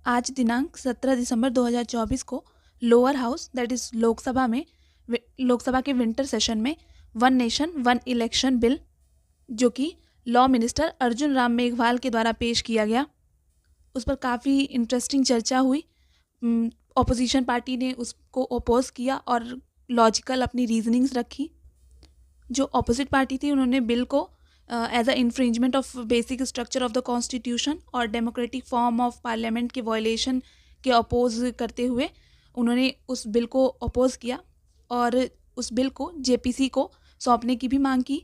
आज दिनांक 17 दिसंबर 2024 को lower house that is Lok Sabha के विंटर सेशन में one nation one election bill जो कि लॉ मिनिस्टर अर्जुन राम मेघवाल के द्वारा पेश किया गया, उस पर काफ़ी इंटरेस्टिंग चर्चा हुई। ऑपोजिशन पार्टी ने उसको ओपोज किया और लॉजिकल अपनी रीजनिंग्स रखी। जो ऑपोजिट पार्टी थी उन्होंने बिल को as a infringement of basic structure of the constitution और डेमोक्रेटिक फॉर्म ऑफ पार्लियामेंट के वॉयलेशन के अपोज करते हुए उन्होंने उस बिल को अपोज किया और उस बिल को जेपीसी को सौंपने की भी मांग की।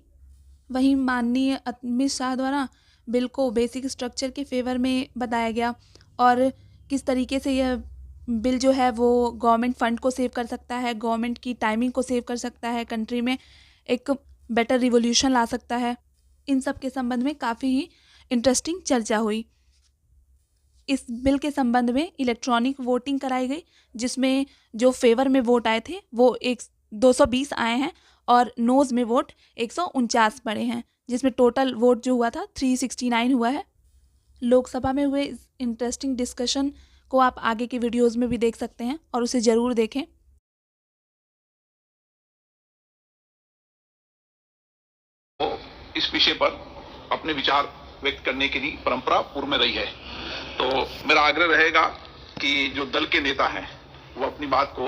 वहीं माननीय अमित शाह द्वारा बिल को बेसिक स्ट्रक्चर के फेवर में बताया गया और किस तरीके से यह बिल जो है वो गवर्नमेंट फंड को सेव कर सकता है, गवर्नमेंट की टाइमिंग को सेव कर सकता है, कंट्री में एक बेटर रिवोल्यूशन ला सकता है। इन सब के संबंध में काफ़ी ही इंटरेस्टिंग चर्चा हुई। इस बिल के संबंध में इलेक्ट्रॉनिक वोटिंग कराई गई, जिसमें जो फेवर में वोट आए थे वो 220 आए हैं और नोज़ में वोट 149 पड़े हैं, जिसमें टोटल वोट जो हुआ था 369 हुआ है। लोकसभा में हुए इस इंटरेस्टिंग डिस्कशन को आप आगे के वीडियोज़ में भी देख सकते हैं और उसे ज़रूर देखें। इस विषय पर अपने विचार व्यक्त करने की परंपरा पूर्व में रही है, तो मेरा आग्रह रहेगा कि जो दल के नेता हैं वो अपनी बात को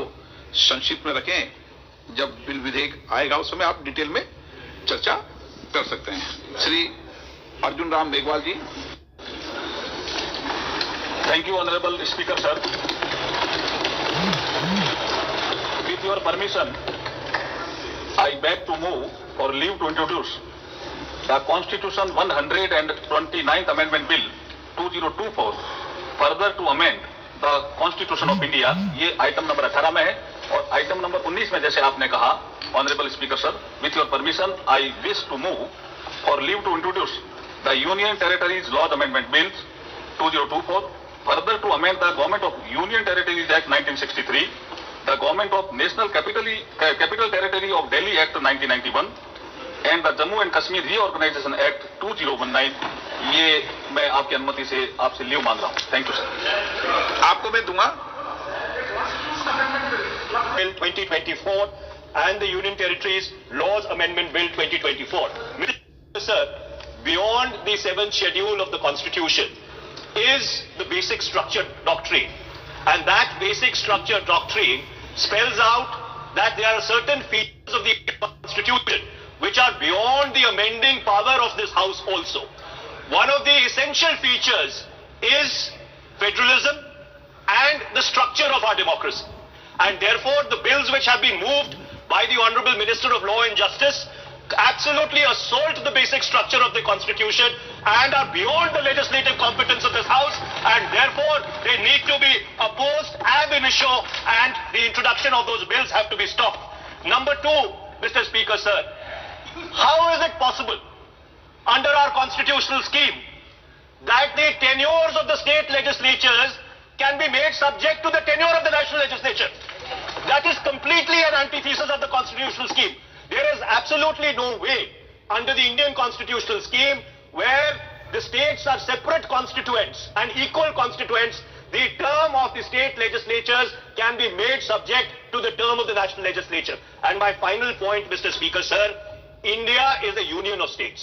संक्षिप्त में रखें। जब बिल विधेयक आएगा उस समय आप डिटेल में चर्चा कर सकते हैं। Shri Arjun Ram Meghwal ji. Thank you honourable speaker sir. With your permission I beg to move और leave to introduce The Constitution 129th Amendment Bill 2024 further to amend the Constitution of India। ये आइटम नंबर 18 में है और आइटम नंबर 19 में जैसे आपने कहा honourable speaker sir, with your permission I wish to move और leave to introduce the union territories laws amendment bills 2024 further to amend the Government of Union Territories Act 1963, the Government of National Capital Territory of Delhi Act 1991 and the Jammu and Kashmir reorganisation act 2019। ये मैं आपकी अनुमति से आपसे leave मांग रहा हूं। Thank you sir. आपको मैं दूंगा। Bill 2024 and the Union Territories Laws Amendment Bill 2024. Mr. Sir, beyond the 7th schedule of the Constitution is the basic structure doctrine, and that basic structure doctrine spells out that there are certain features of the Constitution which are beyond the amending power of this House also. One of the essential features is federalism and the structure of our democracy. And therefore, the bills which have been moved by the Honorable Minister of Law and Justice absolutely assault the basic structure of the Constitution and are beyond the legislative competence of this House, and therefore they need to be opposed ab initio, and the introduction of those bills have to be stopped. Number two, Mr. Speaker, sir, how is it possible under our constitutional scheme that the tenures of the state legislatures can be made subject to the tenure of the national legislature? That is completely an antithesis of the constitutional scheme. There is absolutely no way under the Indian constitutional scheme where the states are separate constituents and equal constituents, the term of the state legislatures can be made subject to the term of the national legislature. And my final point, Mr. Speaker, sir, India is a union of states.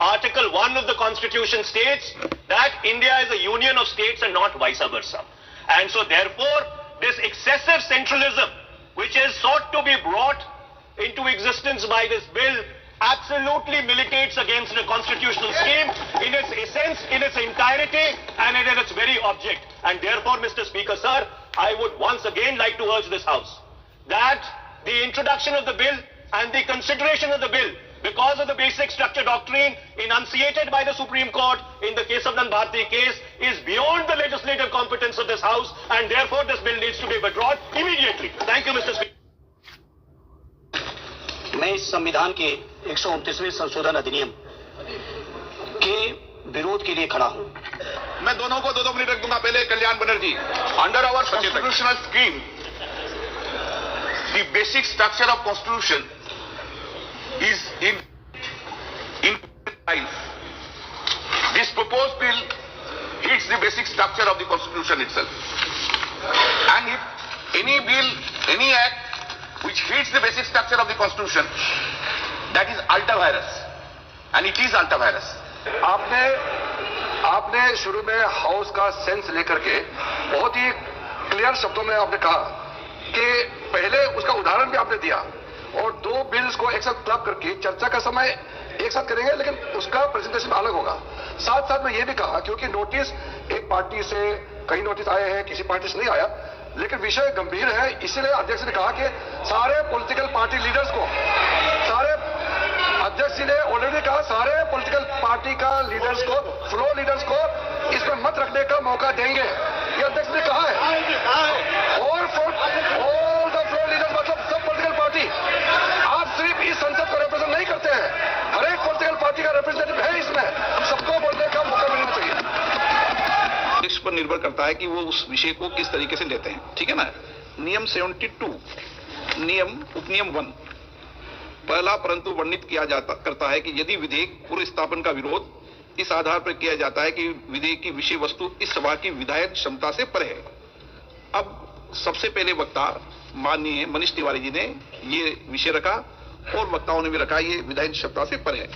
Article 1 of the Constitution states that India is a union of states and not vice versa. And so therefore, this excessive centralism which is sought to be brought into existence by this bill absolutely militates against the constitutional scheme in its essence, in its entirety, and in its very object. And therefore, Mr. Speaker, sir, I would once again like to urge this House that the introduction of the bill and the consideration of the bill, because of the basic structure doctrine enunciated by the Supreme Court in the Kesavanand Bharti case, is beyond the legislative competence of this House, and therefore this bill needs to be withdrawn immediately. Thank you, Mr. Speaker. मैं इस संविधान के 129वें संशोधन अधिनियम के विरोध के लिए खड़ा हूं। मैं दोनों को 2-2 मिनट रख दूंगा। पहले Kalyan Banerjee. Under our constitutional scheme the basic structure of constitution is in life. This proposed bill hits hits the basic structure of the constitution itself. And if any bill, any act which hits the basic structure of the constitution, that is ultra virus, and it is ultra virus. आपने शुरू में house का sense लेकर के बहुत ही clear शब्दों में आपने कहा कि पहले उसका उदाहरण भी आपने दिया और दो बिल्स को एक साथ क्लब करके चर्चा का समय एक साथ करेंगे, लेकिन उसका प्रेजेंटेशन अलग होगा। साथ साथ में यह भी कहा क्योंकि नोटिस एक पार्टी से कई नोटिस आए हैं, किसी पार्टी से नहीं आया, लेकिन विषय गंभीर है, इसीलिए अध्यक्ष ने कहा कि सारे पॉलिटिकल पार्टी लीडर्स को, अध्यक्ष जी ने ऑलरेडी कहा सारे पॉलिटिकल पार्टी का लीडर्स को, फ्लो लीडर्स को इसमें मत रखने का मौका देंगे, ये अध्यक्ष ने कहा है। और for all the flow leaders, मतलब सब पॉलिटिकल पार्टी, आप सिर्फ इस संसद को रिप्रेजेंट नहीं करते हैं, हर एक पॉलिटिकल पार्टी का रिप्रेजेंटेटिव है इसमें, सबको बोलने का मौका मिलना चाहिए। इस पर निर्भर करता है कि वो उस विषय को किस तरीके से लेते हैं, ठीक है ना। नियम 72, नियम उपनियम 1 पहला परंतु वर्णित किया जाता करता है कि यदि विधेयक पूर्व स्थापन का विरोध इस आधार पर किया जाता है कि विधेयक की विषय वस्तु इस सभा की विधायक क्षमता से परे है। अब सबसे पहले वक्ता माननीय मनीष तिवारी जी ने ये विषय रखा और वक्ताओं ने भी रखा ये विधायक क्षमता से परे है,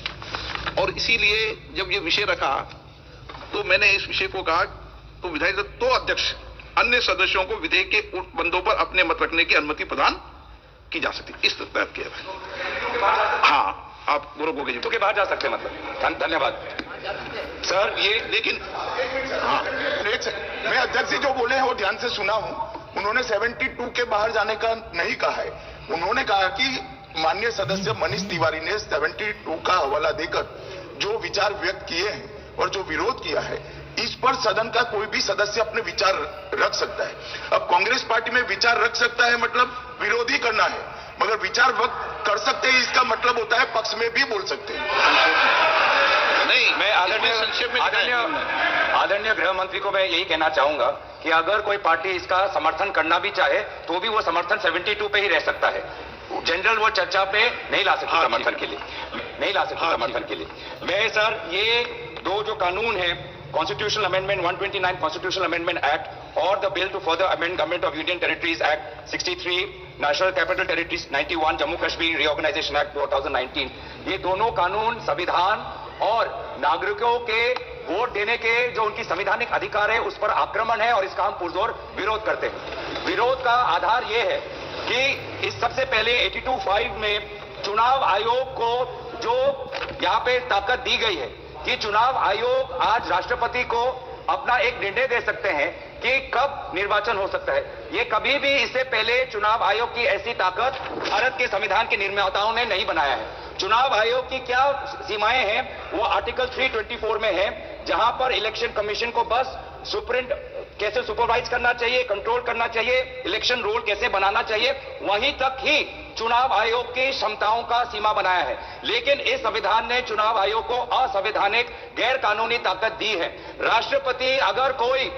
और इसीलिए जब ये विषय रखा तो मैंने इस विषय को कहा तो विधायक तो अध्यक्ष अन्य सदस्यों को विधेयक के बंदों पर अपने मत रखने की अनुमति प्रदान की जा सकती, इस तहत किया है। हाँ, आप गौरव गोगे जी तो के बाहर जा सकते हैं, मतलब धन्यवाद सर। ये लेकिन हाँ, मैं अध्यक्ष जी जो बोले हैं वो ध्यान से सुना हूं। उन्होंने 72 के बाहर जाने का नहीं कहा है, उन्होंने कहा कि माननीय सदस्य मनीष तिवारी ने 72 का हवाला देकर जो विचार व्यक्त किए हैं और जो विरोध किया है, इस पर सदन का कोई भी सदस्य अपने विचार रख सकता है। अब कांग्रेस पार्टी में विचार रख सकता है मतलब विरोध ही करना है, मगर विचार व्यक्त कर सकते हैं इसका मतलब होता है पक्ष में भी बोल सकते हैं। नहीं, मैं आदरणीय गृह मंत्री को मैं यही कहना चाहूंगा कि अगर कोई पार्टी इसका समर्थन करना भी चाहे तो भी वो समर्थन 72 पे ही रह सकता है, जनरल वो चर्चा पे नहीं ला सकती समर्थन के लिए, नहीं ला सकती समर्थन के लिए। मैं सर ये दो जो कानून है, Constitutional Amendment 129 Constitutional Amendment Act और the bill to further amend Government of Union Territories Act 63, National Capital Territories 91, Jammu Kashmir Reorganization Act 2019, ये दोनों कानून संविधान और नागरिकों के वोट देने के जो उनकी संवैधानिक अधिकार है उस पर आक्रमण है और इसका हम पुरजोर विरोध करते हैं। विरोध का आधार यह है कि इस सबसे पहले 82(5) में चुनाव आयोग को जो यहाँ पे ताकत दी गई है कि चुनाव आयोग आज राष्ट्रपति को अपना एक निर्णय दे सकते हैं कि कब निर्वाचन हो सकता है। ये कभी भी इससे पहले चुनाव आयोग की ऐसी ताकत भारत के संविधान के निर्माताओं ने नहीं बनाया है। चुनाव आयोग की क्या सीमाएं हैं वो आर्टिकल 324 में है, जहां पर इलेक्शन कमीशन को बस कैसे सुपरवाइज करना चाहिए, कंट्रोल करना चाहिए, इलेक्शन रोल कैसे बनाना चाहिए, वहीं तक ही चुनाव आयोग की क्षमताओं का सीमा बनाया है। लेकिन इस संविधान ने चुनाव आयोग को असंवैधानिक गैर कानूनी ताकत दी है। राष्ट्रपति अगर कोई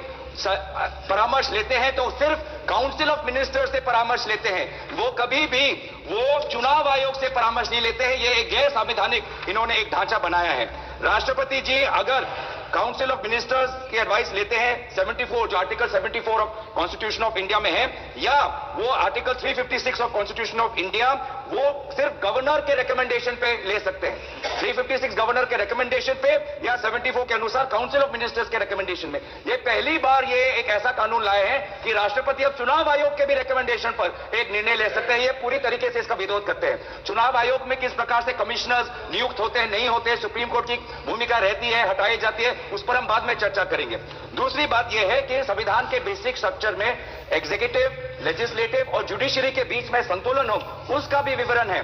परामर्श लेते हैं तो सिर्फ काउंसिल ऑफ मिनिस्टर्स से परामर्श लेते हैं, वो कभी भी वो चुनाव आयोग से परामर्श नहीं लेते हैं। ये एक गैर संवैधानिक इन्होंने एक ढांचा बनाया है। राष्ट्रपति जी अगर काउंसिल ऑफ मिनिस्टर्स की एडवाइस लेते हैं 74 जो article 74 of constitution of India में है, या वो article 356 of constitution of India, वो सिर्फ गवर्नर के रिकमेंडेशन पे ले सकते हैं। 356 गवर्नर के रिकमेंडेशन पे या 74 के अनुसार काउंसिल ऑफ मिनिस्टर्स के रिकमेंडेशन में। ये पहली बार ये एक ऐसा कानून लाए हैं कि राष्ट्रपति अब चुनाव आयोग के भी रिकमेंडेशन पर एक निर्णय ले सकते हैं। ये पूरी तरीके से इसका विरोध करते हैं। चुनाव आयोग में किस प्रकार से कमिश्नर्स नियुक्त होते हैं, नहीं होते, सुप्रीम कोर्ट की भूमिका रहती है, हटाई जाती है, उस पर हम बाद में चर्चा करेंगे। दूसरी बात यह है कि संविधान के बेसिक स्ट्रक्चर में एग्जीक्यूटिव, लेजिस्लेटिव और जुडिशरी के बीच में संतुलन हो, उसका भी विवरण है।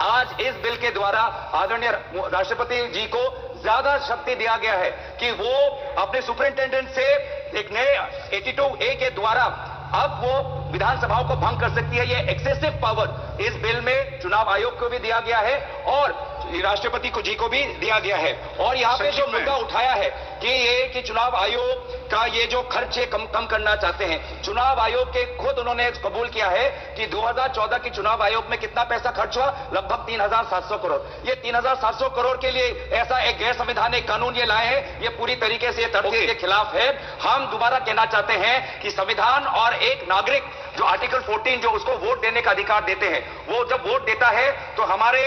आज इस बिल के द्वारा आदरणीय राष्ट्रपति जी को ज्यादा शक्ति दिया गया है कि वो अपने सुपरिंटेंडेंट से एक नए 82A के द्वारा अब वो विधानसभाओं को भंग कर सकती है। ये एक्सेसिव पावर इस बिल में चुनाव आयोग को भी दिया गया है और राष्ट्रपति जी को भी दिया गया है। और यहाँ पे जो मुद्दा उठाया है कि ये कि चुनाव आयोग का ये जो खर्च है कम करना चाहते हैं, चुनाव आयोग के खुद उन्होंने कबूल किया है कि 2014 की चुनाव आयोग में कितना पैसा खर्च हुआ, लगभग 3,700 करोड़। ये 3,700 करोड़ के लिए ऐसा एक गैर संवैधानिक कानून ये लाए हैं, ये पूरी तरीके से तर्क के खिलाफ है। हम दोबारा कहना चाहते हैं कि संविधान और एक नागरिक जो आर्टिकल 14 जो उसको वोट देने का अधिकार देते हैं, वो जब वोट देता है तो हमारे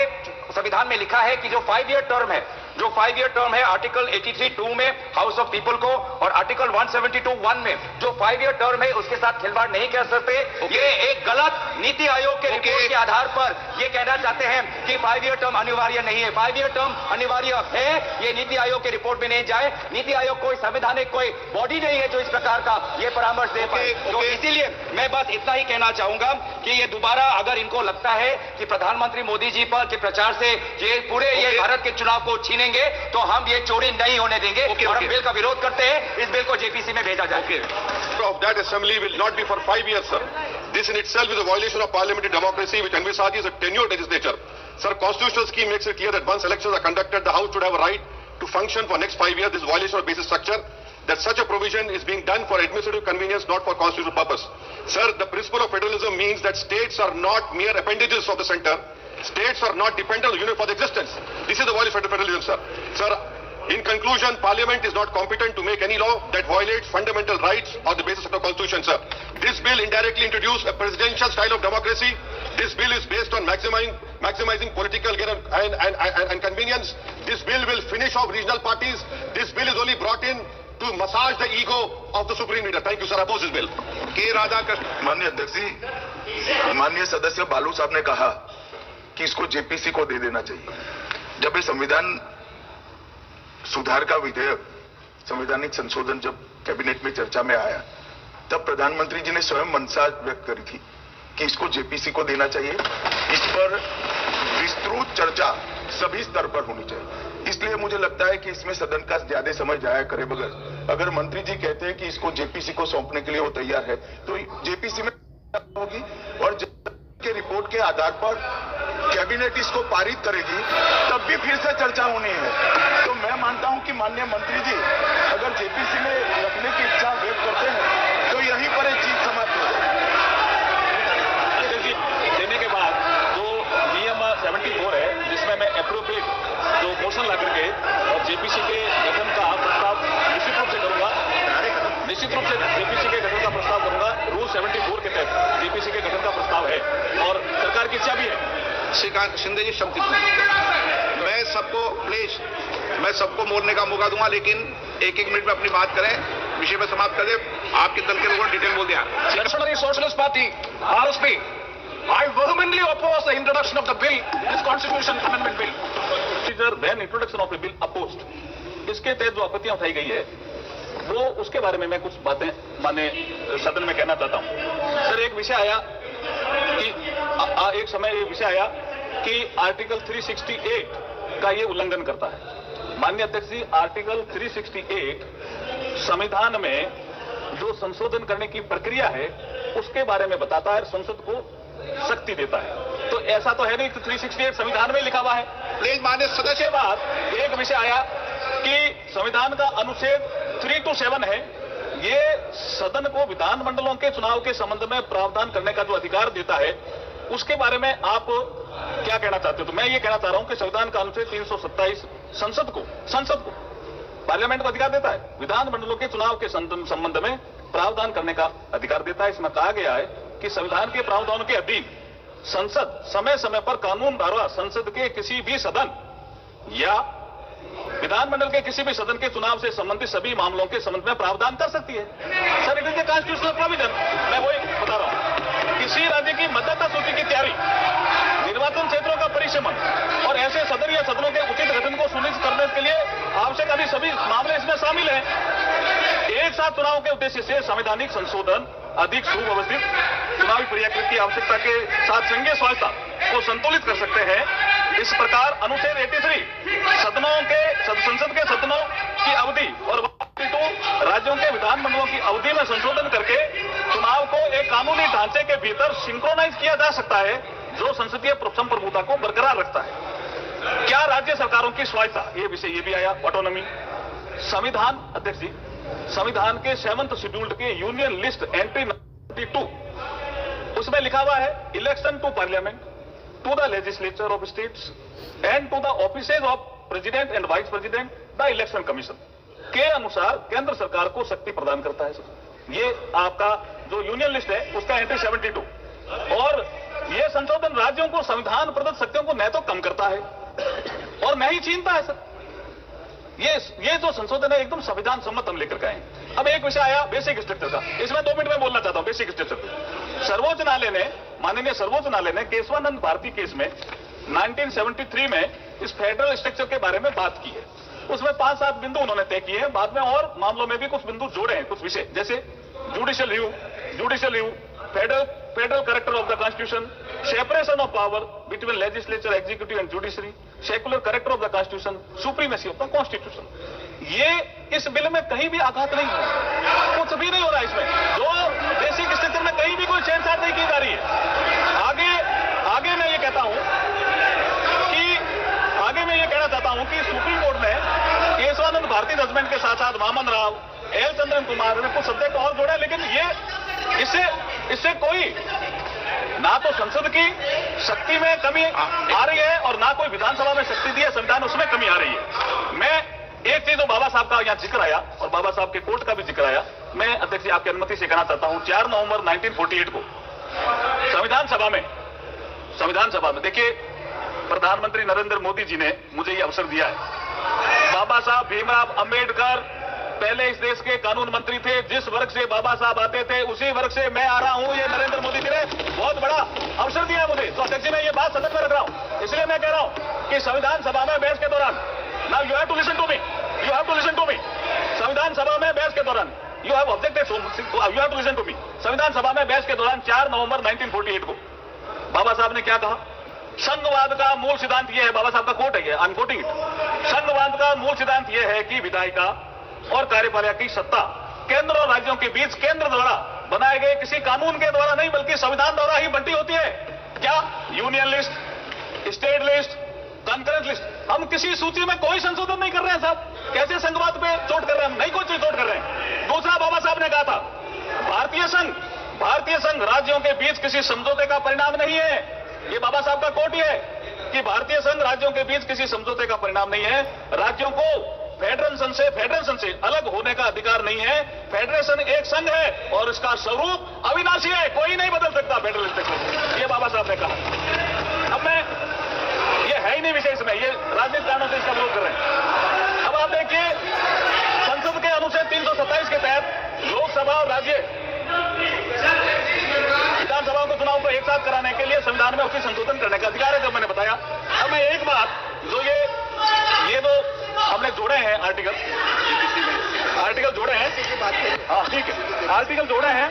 संविधान में लिखा है कि जो 5 ईयर टर्म है, जो 5 ईयर टर्म है आर्टिकल 83(2) में हाउस ऑफ पीपल को और आर्टिकल 172(1) में जो 5 ईयर टर्म है उसके साथ खिलवाड़ नहीं कर सकते। ये एक गलत नीति आयोग के रिपोर्ट के आधार पर ये कहना चाहते हैं कि 5 ईयर टर्म अनिवार्य नहीं है। 5 ईयर टर्म अनिवार्य है, ये नीति आयोग के रिपोर्ट में नहीं जाए। नीति आयोग कोई संवैधानिक कोई बॉडी नहीं है जो इस प्रकार का ये परामर्श दे पाए। तो इसीलिए मैं बस इतना ही कहना चाहूंगा कि ये दोबारा अगर इनको लगता है कि प्रधानमंत्री मोदी जी पर के प्रचार से ये पूरे ये भारत के चुनाव को छीनेंगे तो हम ये चोरी नहीं होने देंगे और हम बिल का विरोध करते हैं। इस बिल को जेपीसी में भेजा जाए। Of that assembly will not be for 5 years, sir. This in itself is a violation of parliamentary democracy, which envisages a tenured legislature. Sir, constitutional scheme makes it clear that once elections are conducted, the House should have a right to function for next 5 years. This is a violation of basic structure. That such a provision is being done for administrative convenience, not for constitutional purpose. Sir, the principle of federalism means that states are not mere appendages of the center. States are not dependent on the union for their existence. This is the violation of federalism, sir. Sir, in conclusion, Parliament is not competent to make any law that violates fundamental rights or the basis of the Constitution, sir. This bill indirectly introduced a presidential style of democracy. This bill is based on maximizing political gain and convenience. This bill will finish off regional parties. This bill is only brought in to massage the ego of the supreme leader. Thank you, sir. I oppose this bill. के राधाकृष्ण, माननीय अध्यक्ष जी, माननीय सदस्य बालू साहब ने कहा कि इसको जेपीसी को दे देना चाहिए। जब ये संविधान सुधार का विधेयक, संवैधानिक संशोधन जब कैबिनेट में चर्चा में आया, तब प्रधानमंत्री जी ने स्वयं मंशा व्यक्त करी थी कि इसको जेपीसी को देना चाहिए। इस पर विस्तृत चर्चा सभी स्तर पर होनी चाहिए। इसलिए मुझे लगता है कि इसमें सदन का ज्यादा समय जाया करे बगैर अगर मंत्री जी कहते हैं कि इसको जेपीसी को सौंपने के लिए वो तैयार है, तो जेपीसी में होगी और के रिपोर्ट के आधार पर कैबिनेट इसको पारित करेगी, तब भी फिर से चर्चा होनी है। तो मैं मानता हूं कि माननीय मंत्री जी अगर जेपीसी में रखने की इच्छा व्यक्त करते हैं तो यहीं पर एक चीज समाप्त हो जाए। देने के बाद जो नियम 74 है जिसमें मैं अप्रोप्रिएट जो मोशन ला करके और जेपीसी के गठन का प्रस्ताव निश्चित रूप से करूंगा, निश्चित रूप से जेपीसी के गठन का प्रस्ताव करूंगा। रूल 74 के तहत जेपीसी के गठन का प्रस्ताव है और सरकार की इच्छा भी है। श्रीकांत शिंदे जी शब्द मैं सबको प्लीज मैं सबको बोलने का मौका दूंगा, लेकिन एक मिनट में अपनी बात करें, विषय में समाप्त कर दे। आपके दल के लोगों ने डिटेल बोल दिया। National socialist party RSP, I vehemently oppose the introduction of the bill, this constitution amendment bill. Procedure then introduction of a bill opposed. इसके तहत जो आपत्तियां उठाई गई है वो उसके बारे में मैं कुछ बातें माने सदन में कहना चाहता हूं। सर, एक विषय आया कि एक समय ये विषय आया कि आर्टिकल 368 का ये उल्लंघन करता है। माननीय अध्यक्ष जी, आर्टिकल 368 संविधान में जो संशोधन करने की प्रक्रिया है उसके बारे में बताता है, संसद को शक्ति देता है। तो ऐसा तो है नहीं कि 368 संविधान में लिखा हुआ है। प्लीज माननीय सदस्य, के बाद एक विषय आया कि संविधान का अनुच्छेद 3 to 7 है, ये सदन को विधानमंडलों के चुनाव के संबंध में प्रावधान करने का जो अधिकार देता है उसके बारे में आप क्या कहना चाहते हो? तो मैं ये कहना चाह रहा हूं कि संविधान का अनुच्छेद 327 संसद को पार्लियामेंट को अधिकार देता है, विधानमंडलों के चुनाव के संबंध में प्रावधान करने का अधिकार देता है। इसमें कहा गया है कि संविधान के प्रावधानों के अधीन संसद समय समय पर कानून द्वारा संसद के किसी भी सदन या विधानमंडल के किसी भी सदन के चुनाव से संबंधित सभी मामलों के संबंध में प्रावधान कर सकती है। Sir, it is a constitutional provision. मैं वही बता रहा हूं, किसी राज्य की मतदाता सूची की तैयारी, निर्वाचन क्षेत्रों का परिसीमन और ऐसे सदन या सदनों के उचित गठन को सुनिश्चित करने के लिए आवश्यक आदि सभी मामले इसमें शामिल हैं। एक साथ चुनाव के उद्देश्य से संवैधानिक संशोधन अधिक सुव्यवस्थित चुनावी प्रक्रिया की आवश्यकता के साथ संघीय स्वायत्तता को संतुलित कर सकते हैं। इस प्रकार अनुच्छेद 83 संसद के सदनों की अवधि और राज्यों के विधानमंडलों की अवधि में संशोधन करके चुनाव को एक कानूनी ढांचे के भीतर सिंक्रोनाइज किया जा सकता है जो संसदीय संप्रभुता को बरकरार रखता है। क्या राज्य सरकारों की स्वायत्ता, ये विषय ये भी आया, ऑटोनॉमी। संविधान, अध्यक्ष जी, संविधान के 7th शेड्यूल्ड के यूनियन लिस्ट एंट्री 92, उसमें लिखा हुआ है election to parliament, to the legislature of states and to the offices of president and vice president the election commission के अनुसार केंद्र सरकार को शक्ति प्रदान करता है सर। ये आपका जो यूनियन लिस्ट है उसका एंट्री 72, और ये संशोधन राज्यों को संविधान प्रदत्त शक्तियों को न तो कम करता है और न ही छीनता है सर। ये जो संशोधन है एकदम संविधान सम्मत हम लेकर गए हैं। अब एक विषय आया बेसिक स्ट्रक्चर का, इसमें 2 मिनट में बोलना चाहता हूं। बेसिक स्ट्रक्चर, सर्वोच्च न्यायालय ने, माननीय सर्वोच्च न्यायालय ने केशवानंद भारती केस में 1973 में इस फेडरल स्ट्रक्चर के बारे में बात की है। उसमें 5-7 बिंदु उन्होंने तय किए हैं, बाद में और मामलों में भी कुछ बिंदु जोड़े हैं, कुछ विषय जैसे judicial review, federal character of the constitution, separation of power between legislature, executive and judiciary, secular character of the constitution, supremacy of the constitution. ये इस बिल में कहीं भी आघात नहीं हो रहा, कुछ भी नहीं हो रहा इसमें, जो बेसिक स्ट्रक्चर में कहीं भी कोई छेड़छाड़ नहीं की जा रही है। आगे मैं ये कहता हूं कि सुप्रीम कोर्ट ने केशवानंद भारती जजमेंट के साथ साथ वामन राव, एल चंद्रन कुमार ने कुछ सब्जेक्ट और जोड़ा, लेकिन ये इससे कोई ना तो संसद की शक्ति में कमी आ रही है और ना कोई विधानसभा में शक्ति दी है संविधान, उसमें कमी आ रही है। मैं एक चीज जो बाबा साहब का यहाँ जिक्र आया और बाबा साहब के कोर्ट का भी जिक्र आया, मैं अध्यक्ष जी आपकी अनुमति से कहना चाहता हूं, 4 नवंबर 1948 को संविधान सभा में देखिए प्रधानमंत्री नरेंद्र मोदी जी ने मुझे ये अवसर दिया है। बाबा साहब भीमराव अंबेडकर पहले इस देश के कानून मंत्री थे, जिस वर्ग से बाबा साहब आते थे उसी वर्ग से मैं आ रहा हूं। ये नरेंद्र मोदी जी ने बहुत बड़ा अवसर दिया मुझे, तो अध्यक्ष जी मैं ये बात सदन में रख रहा हूं, इसलिए मैं कह रहा हूं कि संविधान सभा में बहस के दौरान, now you have to listen to me, संविधान सभा में बहस के दौरान you have objected, you have to listen to me. संविधान सभा में बहस के दौरान 4 नवंबर 1948 को बाबा साहब ने क्या कहा? संघवाद का मूल सिद्धांत यह है, बाबा साहब का कोट है, आई एम कोटिंग इट। संघवाद का मूल सिद्धांत यह है कि विधायिका और कार्यपालिका की सत्ता केंद्र और राज्यों के बीच केंद्र द्वारा बनाए गए किसी कानून के द्वारा नहीं बल्कि संविधान द्वारा ही बंटी होती है। क्या? Union list, state list, concurrent list. हम किसी सूची में कोई संशोधन नहीं कर रहे हैं साहब, कैसे संघवाद पे चोट कर रहे हैं? हम नहीं कोई चीज चोट कर रहे हैं। दूसरा, बाबा साहब ने कहा था भारतीय संघ राज्यों के बीच किसी समझौते का परिणाम नहीं है। ये बाबा साहब का कोट ही है कि भारतीय संघ राज्यों के बीच किसी समझौते का परिणाम नहीं है। राज्यों को फेडरेशन से अलग होने का अधिकार नहीं है। फेडरेशन एक संघ है और इसका स्वरूप अविनाशी है, कोई नहीं बदल सकता फेडरल स्ट्रक्चर, ये बाबा साहब ने कहा। अब मैं, ये है ही नहीं विषय इसमें, ये राजनीतिक कारणों से इसका विरोध कर रहे हैं। अब आप देखिए, संसद के अनुच्छेद 327 के तहत लोकसभा और राज्य विधानसभाओं के चुनाव को एक साथ कराने के लिए संविधान में उसकी संशोधन करने का अधिकार है, जो मैंने बताया। अब मैं एक बात, जो ये तो हमने जोड़े हैं आर्टिकल जोड़े हैं, हाँ ठीक है, आर्टिकल जोड़े हैं,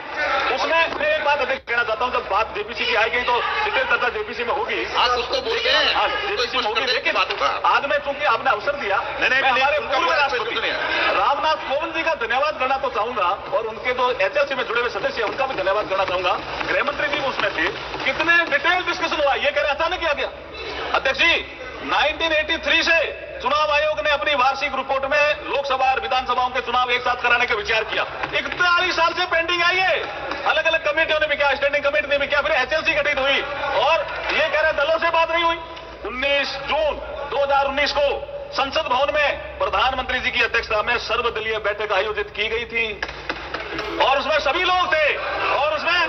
उसमें मैं एक बात अधिक कहना चाहता हूं। जब बात जेपीसी की आएगी तो डिटेल चर्चा जेपीसी में होगी, आज उसको बोल गए, हाँ जेपीसी में होगी। लेकिन आज में चूंकि आपने अवसर दिया, हमारे पूर्व राष्ट्रपति रामनाथ कोविंद जी का धन्यवाद करना तो चाहूंगा और उनके जो एचएलसी में जुड़े हुए सदस्य हैं उनका भी धन्यवाद करना चाहूंगा। गृह मंत्री जी उसमें थे, कितने डिटेल डिस्कशन हुआ, ये कह रहे अचानक किया गया। अध्यक्ष जी, 1983 से चुनाव आयोग ने अपनी वार्षिक रिपोर्ट में लोकसभा और विधानसभाओं के चुनाव एक साथ कराने का विचार किया। 41 साल से पेंडिंग आई है, अलग अलग कमेटियों ने भी किया, स्टैंडिंग कमेटी ने भी किया, फिर एचएलसी गठित हुई और ये कह रहे दलों से बात नहीं हुई। 19 जून 2019 को संसद भवन में प्रधानमंत्री जी की अध्यक्षता में सर्वदलीय बैठक आयोजित की गई थी और उसमें सभी लोग थे और उसमें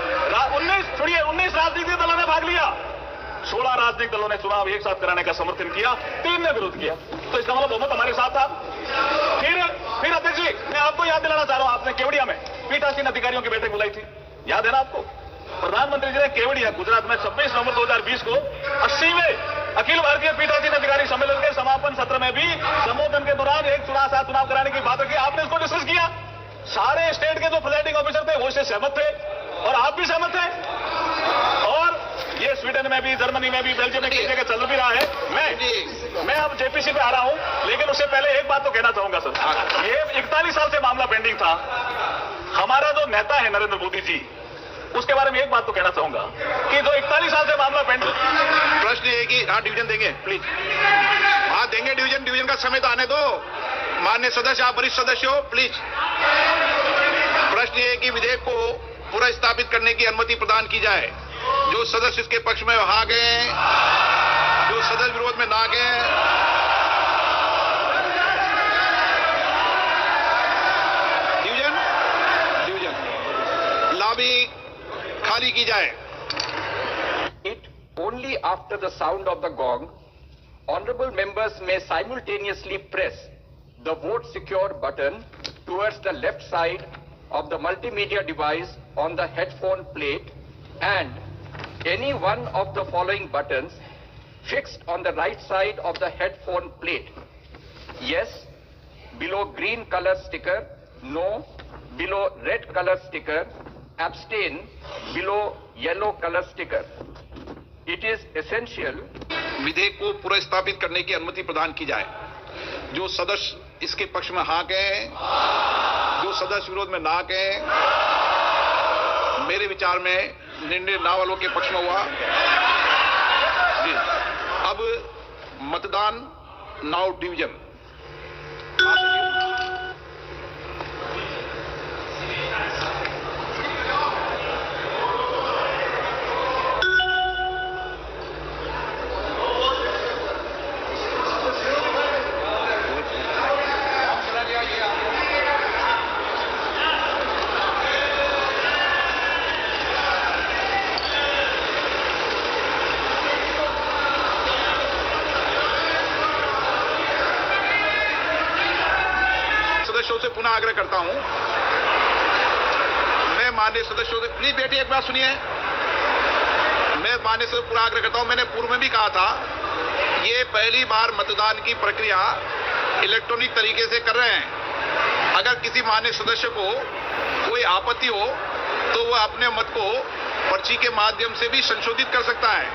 19 राजनीतिक दलों ने भाग लिया। 16 राजनीतिक दलों ने चुनाव एक साथ कराने का समर्थन किया, 3 ने विरोध किया, तो इसका मतलब बहुमत हमारे साथ था। फिर अध्यक्ष जी, मैं आपको याद दिलाना चाह रहा हूं, आपने केवड़िया में पीठासीन अधिकारियों की बैठक बुलाई थी, याद है ना आपको? प्रधानमंत्री जी ने केवड़िया गुजरात में 26 नवंबर 2020 को 80वें अखिल भारतीय पीठासीन अधिकारी सम्मेलन के समापन सत्र में भी संबोधन के दौरान एक चुनाव कराने की बात रखी। आपने इसको डिस्कस किया, सारे स्टेट के जो प्रिजाइडिंग ऑफिसर थे वो इससे सहमत थे और आप भी सहमत थे और ये स्वीडन में भी, जर्मनी में भी, बेल्जियम में कई जगह चल भी रहा है। मैं अब जेपीसी पे आ रहा हूं, लेकिन उससे पहले एक बात तो कहना चाहूंगा सर, ये 41 साल से मामला पेंडिंग था। हमारा जो नेता है नरेंद्र मोदी जी, उसके बारे में एक बात तो कहना चाहूंगा कि जो 41 साल से मामला पेंड। प्रश्न ये है कि हाँ डिवीजन देंगे, प्लीज हाँ देंगे डिवीजन का समय तो आने दो। माननीय सदस्य, आप वरिष्ठ सदस्य हो, प्लीज। प्रश्न ये है कि विधेयक को पूरा स्थापित करने की अनुमति प्रदान की जाए। जो सदस्य इसके पक्ष में हाँ गए, जो सदस्य विरोध में ना गए। डिवीजन लॉबी खाली की जाए। It only after the sound of the gong, honorable members may simultaneously press the vote secure button towards the left side of the multimedia device on the headphone plate and any one of the following buttons fixed on the right side of the headphone plate. Yes, below green color sticker. No, below red color sticker. Abstain, below yellow color sticker. It is essential. विधेयक को पूरा स्थापित करने की अनुमति प्रदान की जाए। जो सदस्य इसके पक्ष में हाँ कहे, जो सदस्य विरोध में ना कहे। मेरे विचार में निर्णय ना वालों के पक्ष में हुआ। जी, अब मतदान नाउ डिवीजन। सदस्यों से पुनः आग्रह करता हूं, मैं माननीय सदस्यों से, प्लीज बेटी एक बात सुनिए। मैं माननीय से पूरा आग्रह करता हूं, मैंने पूर्व में भी कहा था, ये पहली बार मतदान की प्रक्रिया इलेक्ट्रॉनिक तरीके से कर रहे हैं। अगर किसी माननीय सदस्य को कोई आपत्ति हो तो वह अपने मत को पर्ची के माध्यम से भी संशोधित कर सकता है।